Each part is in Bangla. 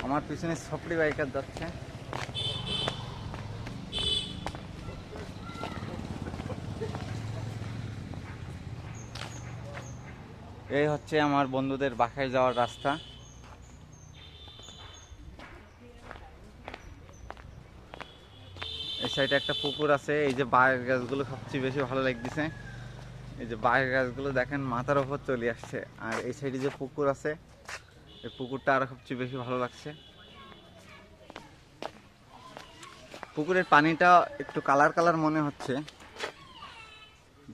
আমার পিছনে সফরি বাইকার যাচ্ছে। এই হচ্ছে আমার বন্ধুদের বাসায় যাওয়ার রাস্তা। এই সাইডে একটা পুকুর আছে। এই যে বাঁশের গাছগুলো সবচেয়ে বেশি ভালো লাগতেছে। এই যে বাঁশের গাছগুলো দেখেন মাথার ওপর চলে আসছে। আর এই সাইডে যে পুকুর আছে, এই পুকুরটা আরো সবচেয়ে বেশি ভালো লাগছে। পুকুরের পানিটা একটু কালার কালার মনে হচ্ছে,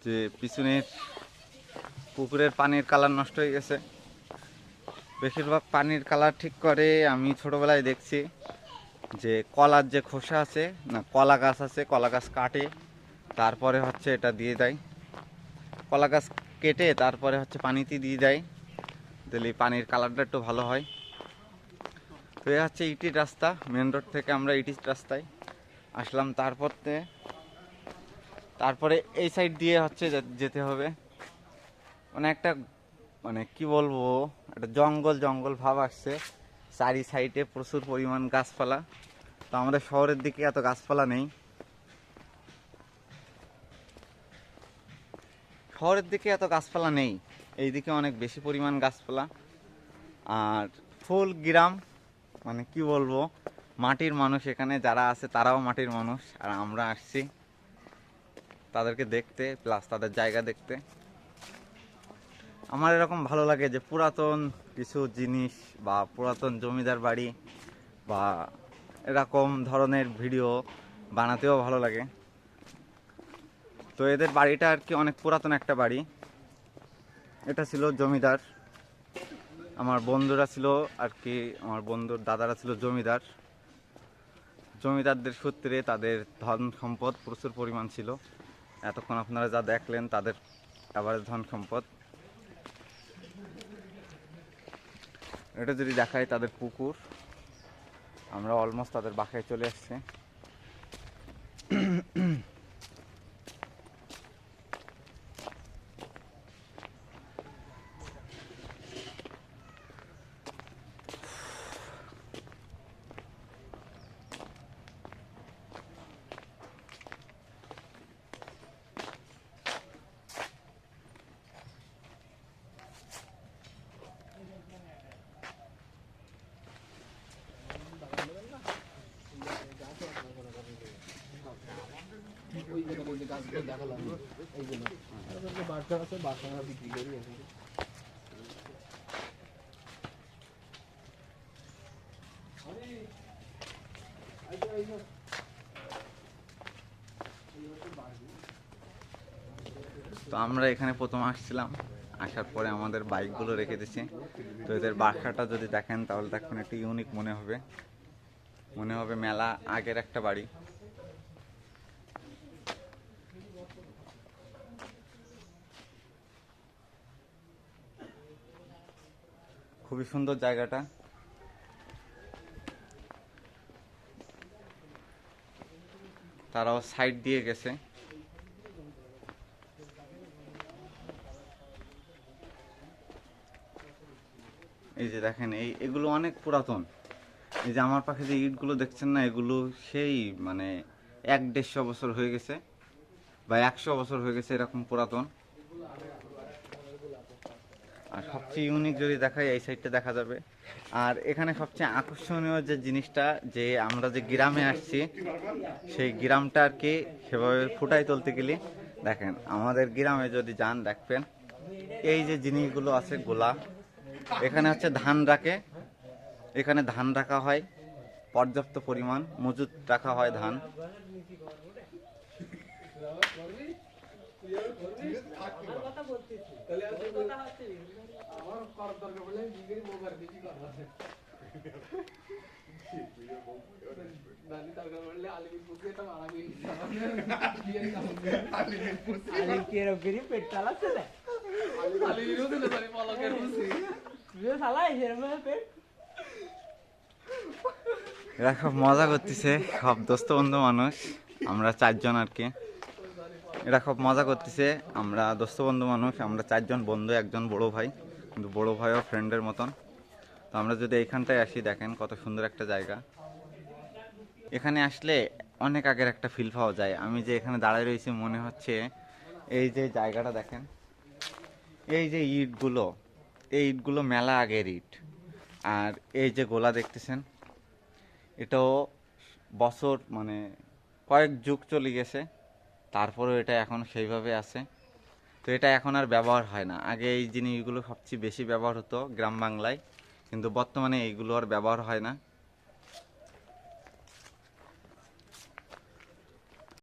যে পিছনের পুকুরের পানির কালার নষ্ট হয়ে গেছে। বেশিরভাগ পানির কালার ঠিক করে আমি ছোটবেলায় দেখছি, যে কলার যে খোসা আছে না, কলা গাছ আছে, কলা গাছ কাটে তারপরে হচ্ছে এটা দিয়ে দেয়। কলা গাছ কেটে তারপরে হচ্ছে পানিতে দিয়ে দেয়, তাহলে পানির কালারটা একটু ভালো হয়। তো এই হচ্ছে ইটির রাস্তা। মেন রোড থেকে আমরা ইটির রাস্তায় আসলাম। তারপরে এই সাইড দিয়ে হচ্ছে যেতে হবে। মানে একটা, মানে কি বলবো, একটা জঙ্গল জঙ্গল ভাব আসছে। চারি সাইডে প্রচুর পরিমাণ গাছপালা। তো আমাদের শহরের দিকে এত গাছপালা নেই। শহরের দিকে এত গাছপালা নেই, এইদিকে অনেক বেশি পরিমাণ গাছপালা। আর ফুল গ্রাম, মানে কি বলবো, মাটির মানুষ এখানে যারা আছে তারাও মাটির মানুষ। আর আমরা আসছি তাদেরকে দেখতে, প্লাস তাদের জায়গা দেখতে। আমার এরকম ভালো লাগে যে পুরাতন কিছু জিনিস বা পুরাতন জমিদার বাড়ি বা এরকম ধরনের ভিডিও বানাতেও ভালো লাগে। তো এদের বাড়িটা আর কি অনেক পুরাতন একটা বাড়ি। এটা ছিল জমিদার। আমার বন্ধুরা ছিল আর কি, আমার বন্ধুর দাদারা ছিল জমিদার। জমিদারদের সূত্রে তাদের ধন সম্পদ প্রচুর পরিমাণ ছিল। এতক্ষণ আপনারা যা দেখলেন তাদের আবার ধন সম্পদ। এটা যদি দেখায় তাদের পুকুর। আমরা অলমোস্ট তাদের বাসায় চলে আসছি। তো আমরা এখানে প্রথম আসছিলাম, আসার পরে আমাদের বাইকগুলো রেখে দিয়েছি। তো এদের বাসাটা যদি দেখেন তাহলে দেখবেন একটু ইউনিক মনে হবে মেলা আগের একটা বাড়ি। খুবই সুন্দর জায়গাটা। তারাও সাইড দিয়ে গেছে। এই যে দেখেন, এগুলো অনেক পুরাতন। এই যে আমার পাশে যে ইটগুলো দেখছেন না, এগুলো সেই মানে 100-150 বছর হয়ে গেছে বা 100 বছর হয়ে গেছে, এরকম পুরাতন। আর সবচেয়ে ইউনিক যদি দেখাই এই সাইডটা দেখা যাবে। আর এখানে সবচেয়ে আকর্ষণীয় যে জিনিসটা, যে আমরা যে গ্রামে আসছি সেই গ্রামটা আর কি সেভাবে ফুটাই তুলতে গেলে দেখেন, আমাদের গ্রামে যদি যান দেখবেন এই যে জিনিসগুলো আছে গোলা, এখানে হচ্ছে ধান রাখে। এখানে ধান রাখা হয়, পর্যাপ্ত পরিমাণ মজুত রাখা হয় ধান। এরা খুব মজা করতেছে, সব দোস্ত বন্ধু মানুষ। আমরা 4 জন আর কি। এরা খুব মজা করতেছে। আমরা দোস্ত বন্ধু মানুষ, আমরা 4 জন বন্ধু, একজন বড় ভাই, কিন্তু বড় ভাইও ফ্রেন্ডের মতন। তো তো আমরা যদি এইখানটায় আসি, দেখেন কত সুন্দর একটা জায়গা। এখানে আসলে অনেক আগের একটা ফিল পাওয়া যায়। আমি যে এখানে দাঁড়ায় রয়েছি মনে হচ্ছে এই যে জায়গাটা দেখেন, এই যে ইটগুলো, এই ইটগুলো মেলা আগের ইট। আর এই যে গোলা দেখতেছেন, এটাও বছর মানে কয়েক যুগ চলে গেছে, তারপরেও এটা এখন সেইভাবে আছে। তো এটা এখন আর ব্যবহার হয় না। আগে এই জিনিসগুলো সবচেয়ে বেশি ব্যবহার হতো গ্রাম বাংলায়, কিন্তু বর্তমানে এইগুলো আর ব্যবহার হয় না।